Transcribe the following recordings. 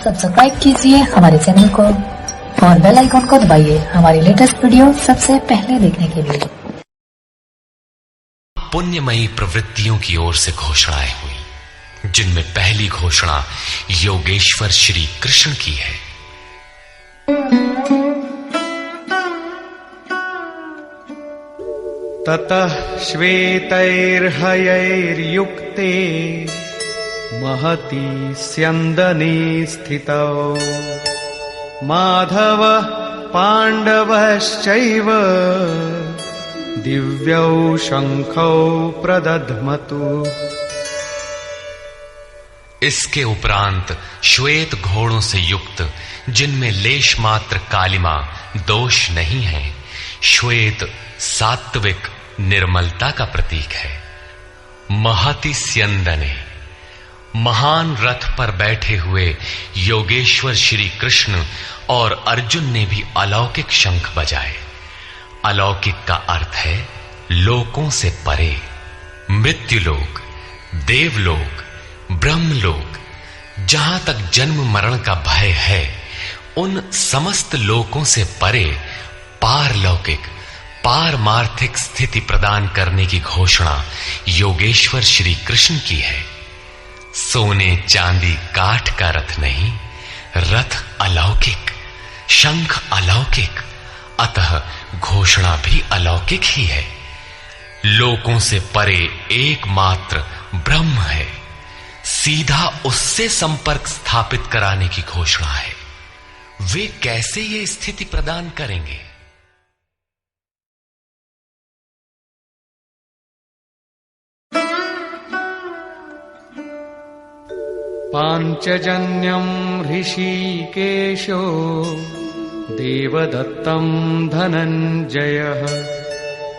Subscribe कीजिए हमारे channel को और बेल आइकन को दबाइए हमारी लेटेस्ट वीडियो सबसे पहले देखने के लिए। पुण्यमयी प्रवृत्तियों की ओर से घोषणाएं हुई, जिनमें पहली घोषणा योगेश्वर श्री कृष्ण की है। ततः श्वेतैर्हयैर्युक्ते महती स्यन्दने स्थितौ माधव पाण्डवश्चैव दिव्यौ शंखौ प्रदध्मतु। इसके उपरांत श्वेत घोड़ों से युक्त, जिनमें लेश मात्र कालिमा दोष नहीं है, श्वेत सात्विक निर्मलता का प्रतीक है। महति स्यन्दने, महान रथ पर बैठे हुए योगेश्वर श्री कृष्ण और अर्जुन ने भी अलौकिक शंख बजाए। अलौकिक का अर्थ है लोकों से परे, मृत्युलोक, देवलोक, ब्रह्मलोक। जहां तक जन्म मरण का भय है, उन समस्त लोकों से परे पारलौकिक, पारमार्थिक स्थिति प्रदान करने की घोषणा योगेश्वर श्री कृष्ण की है। सोने चांदी काठ का रथ नहीं, रथ अलौकिक, शंख अलौकिक, अतः घोषणा भी अलौकिक ही है। लोकों से परे एकमात्र ब्रह्म है, सीधा उससे संपर्क स्थापित कराने की घोषणा है। वे कैसे ये स्थिति प्रदान करेंगे? पांचजन्यम् ऋषिकेशो देवदत्तम् धनञ्जयः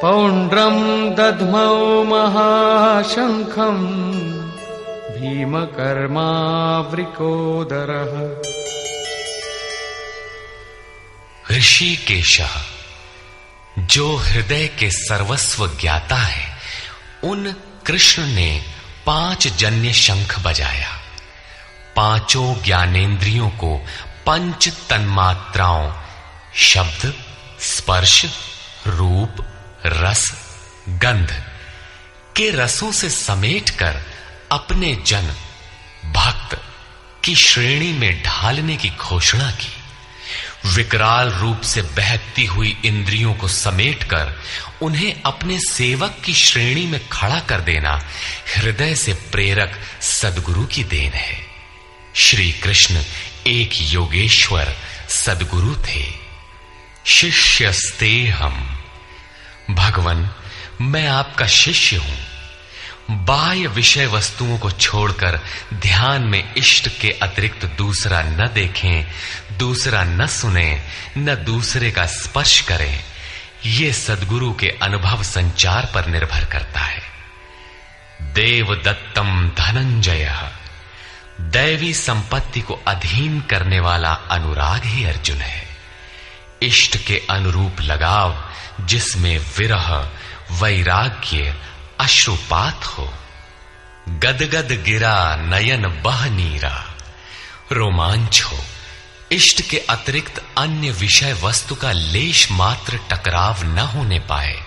पौण्ड्रम् दध्मौ महाशंखम् भीमकर्मावृकोदरः। ऋषिकेशः, जो हृदय के सर्वस्व ज्ञाता है, उन कृष्ण ने 5 जन्य शंख बजाया। पांचों ज्ञानेंद्रियों को पंच तन्मात्राओं शब्द, स्पर्श, रूप, रस, गंध के रसों से समेटकर अपने जन भक्त की श्रेणी में ढालने की घोषणा की। विकराल रूप से बहकती हुई इंद्रियों को समेटकर उन्हें अपने सेवक की श्रेणी में खड़ा कर देना हृदय से प्रेरक सद्गुरु की देन है। श्री कृष्ण एक योगेश्वर सद्गुरु थे। शिष्यस्तेहम, भगवन मैं आपका शिष्य हूं। बाह्य विषय वस्तुओं को छोड़कर ध्यान में इष्ट के अतिरिक्त दूसरा न देखें, दूसरा न सुने, न दूसरे का स्पर्श करें। ये सद्गुरु के अनुभव संचार पर निर्भर करता है। देवदत्तम धनंजयः, दैवी संपत्ति को अधीन करने वाला अनुराग ही अर्जुन है। इष्ट के अनुरूप लगाव, जिसमें विरह, वैराग्य, अश्रुपात हो। गदगद गिरा नयन बह नीरा, रोमांच हो। इष्ट के अतिरिक्त अन्य विषय वस्तु का लेश मात्र टकराव न होने पाए,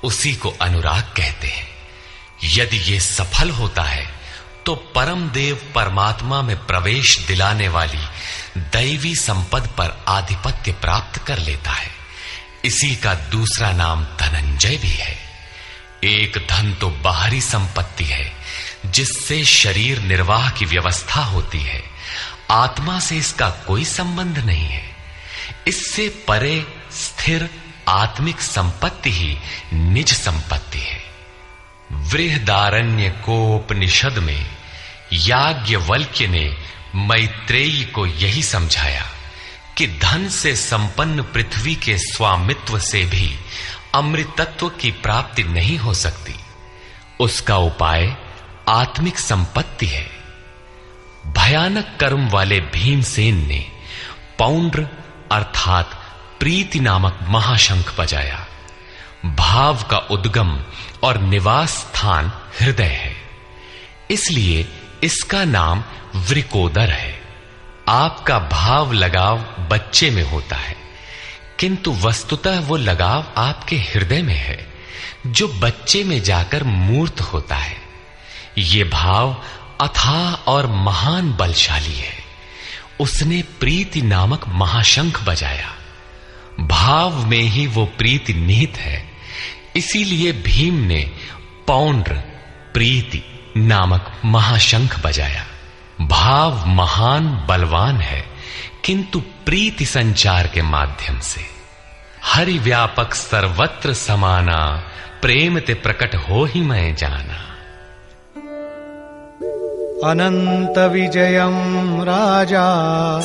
उसी को अनुराग कहते हैं। यदि ये सफल होता है तो परम देव परमात्मा में प्रवेश दिलाने वाली दैवी संपद पर आधिपत्य प्राप्त कर लेता है। इसी का दूसरा नाम धनंजय भी है। एक धन तो बाहरी संपत्ति है, जिससे शरीर निर्वाह की व्यवस्था होती है। आत्मा से इसका कोई संबंध नहीं है। इससे परे स्थिर आत्मिक संपत्ति ही निज संपत्ति है। बृहदारण्य कोपनिषद में याज्ञवल्क्य ने मैत्रेयी को यही समझाया कि धन से संपन्न पृथ्वी के स्वामित्व से भी अमृतत्व की प्राप्ति नहीं हो सकती। उसका उपाय आत्मिक संपत्ति है। भयानक कर्म वाले भीमसेन ने पौंड्र अर्थात प्रीति नामक महाशंख बजाया। भाव का उद्गम और निवास स्थान हृदय है, इसलिए इसका नाम वृकोदर है। आपका भाव लगाव बच्चे में होता है, किंतु वस्तुतः वो लगाव आपके हृदय में है, जो बच्चे में जाकर मूर्त होता है। ये भाव अथाह और महान बलशाली है। उसने प्रीति नामक महाशंख बजाया। भाव में ही वो प्रीति निहित है। इसीलिए भीम ने पौंड्र प्रीति नामक महाशंख बजाया। भाव महान बलवान है, किंतु प्रीति संचार के माध्यम से। हरि व्यापक सर्वत्र समाना, प्रेम ते प्रकट हो ही मैं जाना। अनंत विजयं राजा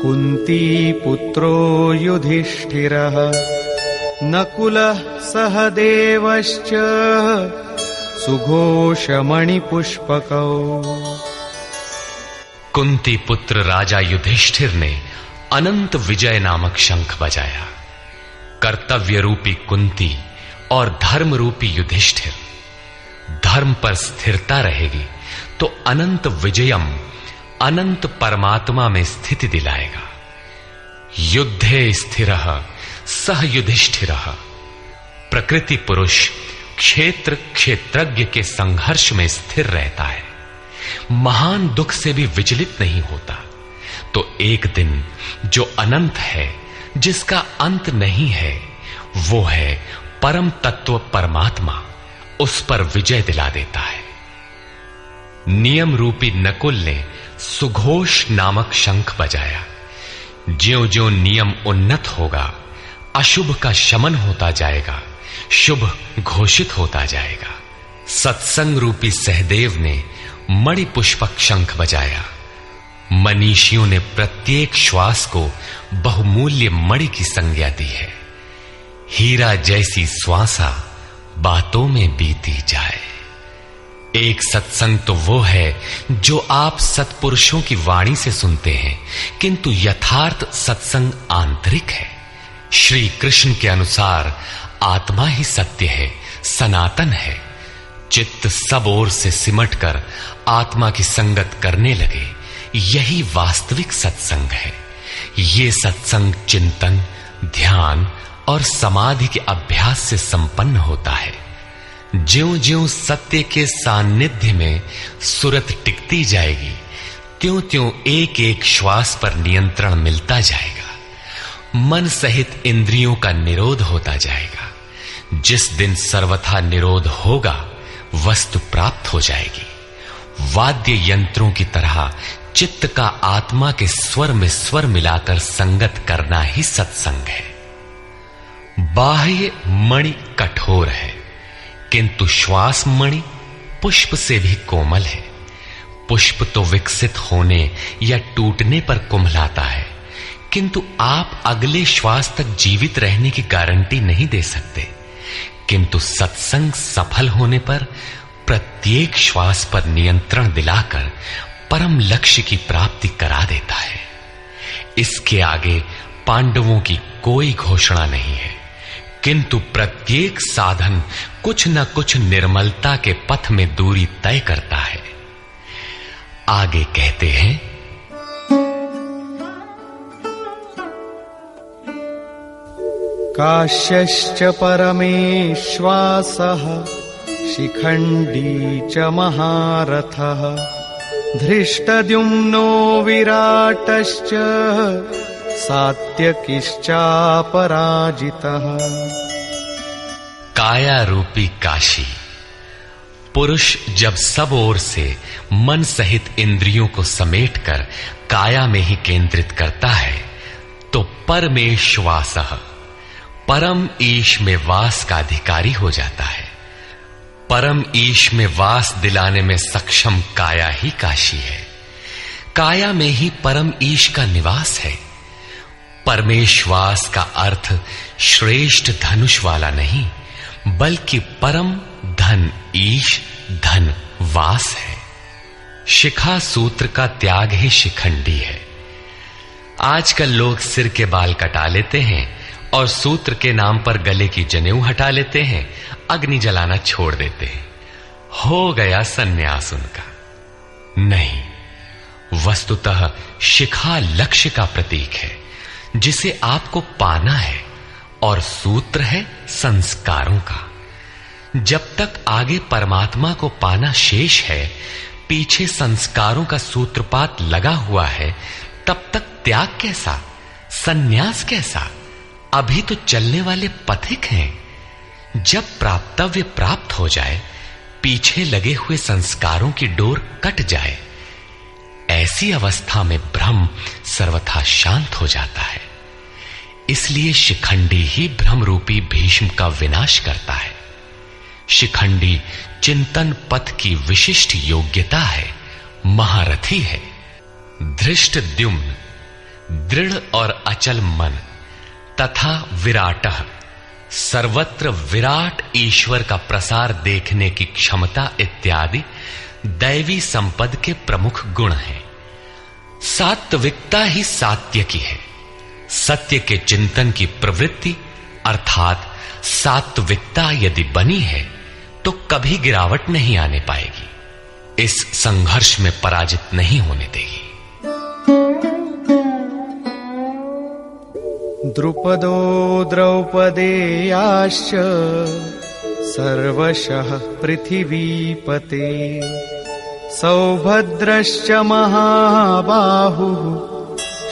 कुंती पुत्रो युधिष्ठिरः नकुलः सहदेवश्च सुघोषमणिपुष्पकौ। कुंती पुत्र राजा युधिष्ठिर ने अनंत विजय नामक शंख बजाया। कर्तव्य रूपी कुंती और धर्म रूपी युधिष्ठिर। धर्म पर स्थिरता रहेगी तो अनंत विजयम, अनंत परमात्मा में स्थिति दिलाएगा। युद्धे स्थिरः सह युधिष्ठिरः। प्रकृति पुरुष क्षेत्र क्षेत्रज्ञ के संघर्ष में स्थिर रहता है, महान दुख से भी विचलित नहीं होता। तो एक दिन जो अनंत है, जिसका अंत नहीं है, वो है परम तत्व परमात्मा, उस पर विजय दिला देता है। नियम रूपी नकुल ने सुघोष नामक शंख बजाया। ज्यों ज्यों नियम उन्नत होगा, अशुभ का शमन होता जाएगा, शुभ घोषित होता जाएगा। सत्संग रूपी सहदेव ने मणि पुष्पक शंख बजाया। मनीषियों ने प्रत्येक श्वास को बहुमूल्य मणि की संज्ञा दी है। हीरा जैसी श्वासा बातों में बीती जाए। एक सत्संग तो वो है जो आप सत्पुरुषों की वाणी से सुनते हैं, किंतु यथार्थ सत्संग आंतरिक है। श्री कृष्ण के अनुसार आत्मा ही सत्य है, सनातन है। चित्त सब ओर से सिमटकर आत्मा की संगत करने लगे, यही वास्तविक सत्संग है। ये सत्संग चिंतन, ध्यान और समाधि के अभ्यास से संपन्न होता है। ज्यों ज्यों सत्य के सान्निध्य में सुरत टिकती जाएगी, त्यों त्यों एक एक श्वास पर नियंत्रण मिलता जाएगा। मन सहित इंद्रियों का निरोध होता जाएगा। जिस दिन सर्वथा निरोध होगा, वस्तु प्राप्त हो जाएगी। वाद्य यंत्रों की तरह चित्त का आत्मा के स्वर में स्वर मिलाकर संगत करना ही सत्संग है। बाह्य मणि कठोर है, किंतु श्वास मणि पुष्प से भी कोमल है। पुष्प तो विकसित होने या टूटने पर कुम्हलाता है, किंतु आप अगले श्वास तक जीवित रहने की गारंटी नहीं दे सकते। किंतु सत्संग सफल होने पर प्रत्येक श्वास पर नियंत्रण दिलाकर परम लक्ष्य की प्राप्ति करा देता है। इसके आगे पांडवों की कोई घोषणा नहीं है, किंतु प्रत्येक साधन कुछ न कुछ निर्मलता के पथ में दूरी तय करता है। आगे कहते हैं, काश्यश्च परमेश्वासः शिखण्डी च महारथः धृष्टद्युम्नो विराटश्च सात्यकिश्चापराजितः। काया रूपी काशी। पुरुष जब सब ओर से मन सहित इंद्रियों को समेटकर काया में ही केंद्रित करता है, तो परमेश्वासः, परम ईश में वास का अधिकारी हो जाता है। परम ईश में वास दिलाने में सक्षम काया ही काशी है। काया में ही परम ईश का निवास है। परमेश्वास का अर्थ श्रेष्ठ धनुष वाला नहीं, बल्कि परम धन ईश धन वास है। शिखा सूत्र का त्याग ही शिखंडी है। आजकल लोग सिर के बाल कटा लेते हैं और सूत्र के नाम पर गले की जनेऊ हटा लेते हैं, अग्नि जलाना छोड़ देते हैं। हो गया सन्यास उनका। नहीं, वस्तुतः शिखा लक्ष्य का प्रतीक है जिसे आपको पाना है, और सूत्र है संस्कारों का। जब तक आगे परमात्मा को पाना शेष है, पीछे संस्कारों का सूत्रपात लगा हुआ है, तब तक त्याग कैसा, सन्यास कैसा? अभी तो चलने वाले पथिक हैं। जब प्राप्तव्य प्राप्त हो जाए, पीछे लगे हुए संस्कारों की डोर कट जाए, ऐसी अवस्था में ब्रह्म सर्वथा शांत हो जाता है। इसलिए शिखंडी ही ब्रह्मरूपी भीष्म का विनाश करता है। शिखंडी चिंतन पथ की विशिष्ट योग्यता है, महारथी है। धृष्टद्युम्न दृढ़ और अचल मन तथा विराटः सर्वत्र विराट ईश्वर का प्रसार देखने की क्षमता इत्यादि दैवी संपद के प्रमुख गुण हैं। सात्विकता ही सात्य की है। सत्य के चिंतन की प्रवृत्ति अर्थात सात्विकता यदि बनी है तो कभी गिरावट नहीं आने पाएगी, इस संघर्ष में पराजित नहीं होने देगी। द्रुपदो द्रौपदेयाश्च सर्वशः पृथिवीपते सौभद्रश्च महाबाहुः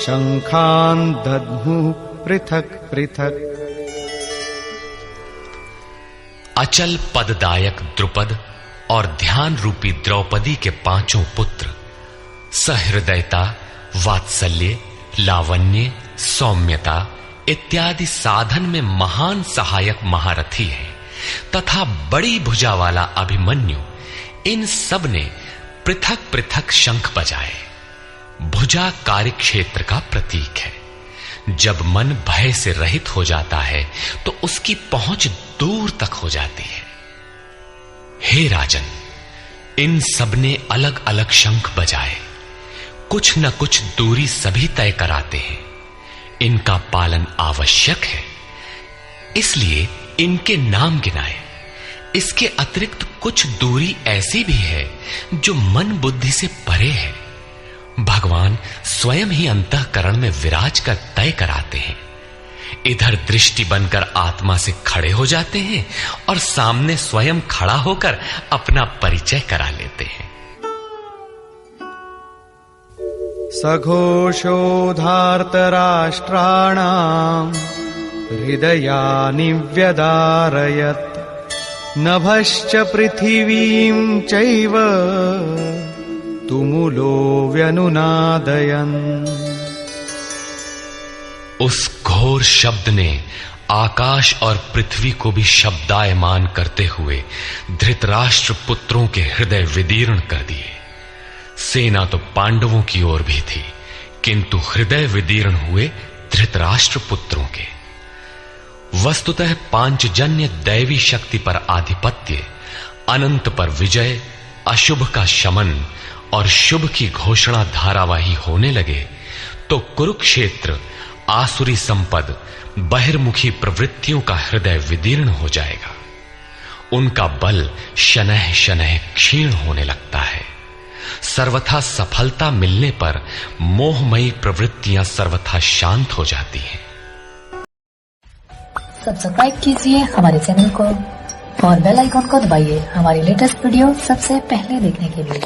शंखान् दद्मुः पृथक् पृथक्। अचल पददायक द्रुपद और ध्यान रूपी द्रौपदी के पांचों पुत्र सहृदयता, वात्सल्य, लावण्य, सौम्यता इत्यादि साधन में महान सहायक महारथी हैं तथा बड़ी भुजा वाला अभिमन्यु, इन सब ने पृथक पृथक शंख बजाए। भुजा कार्यक्षेत्र का प्रतीक है। जब मन भय से रहित हो जाता है तो उसकी पहुंच दूर तक हो जाती है। हे राजन, इन सब ने अलग अलग शंख बजाए, कुछ न कुछ दूरी सभी तय कराते हैं। इनका पालन आवश्यक है, इसलिए इनके नाम गिनाए। इसके अतिरिक्त कुछ दूरी ऐसी भी है जो मन बुद्धि से परे है। भगवान स्वयं ही अंतःकरण में विराज कर तय कराते हैं। इधर दृष्टि बनकर आत्मा से खड़े हो जाते हैं और सामने स्वयं खड़ा होकर अपना परिचय करा लेते हैं। सघोषोधार्तराष्ट्राणाम् हृदयानि व्यदारयत् नभश्च पृथिवीं चैव तुमुलो व्यनुनादयन्। उस घोर शब्द ने आकाश और पृथ्वी को भी शब्दायमान करते हुए धृतराष्ट्र पुत्रों के हृदय विदीर्ण कर दिए। सेना तो पांडवों की ओर भी थी, किंतु हृदय विदीर्ण हुए धृतराष्ट्र पुत्रों के। वस्तुतः पांचजन्य दैवी शक्ति पर आधिपत्य, अनंत पर विजय, अशुभ का शमन और शुभ की घोषणा धारावाही होने लगे तो कुरुक्षेत्र आसुरी संपद, बहिर्मुखी प्रवृत्तियों का हृदय विदीर्ण हो जाएगा। उनका बल शनैः शनैः क्षीण होने लगता है। सर्वथा सफलता मिलने पर मोहमयी प्रवृत्तियां सर्वथा शांत हो जाती हैं। सब्सक्राइब कीजिए हमारे चैनल को और बेल आइकॉन को दबाइए हमारी लेटेस्ट वीडियो सबसे पहले देखने के लिए।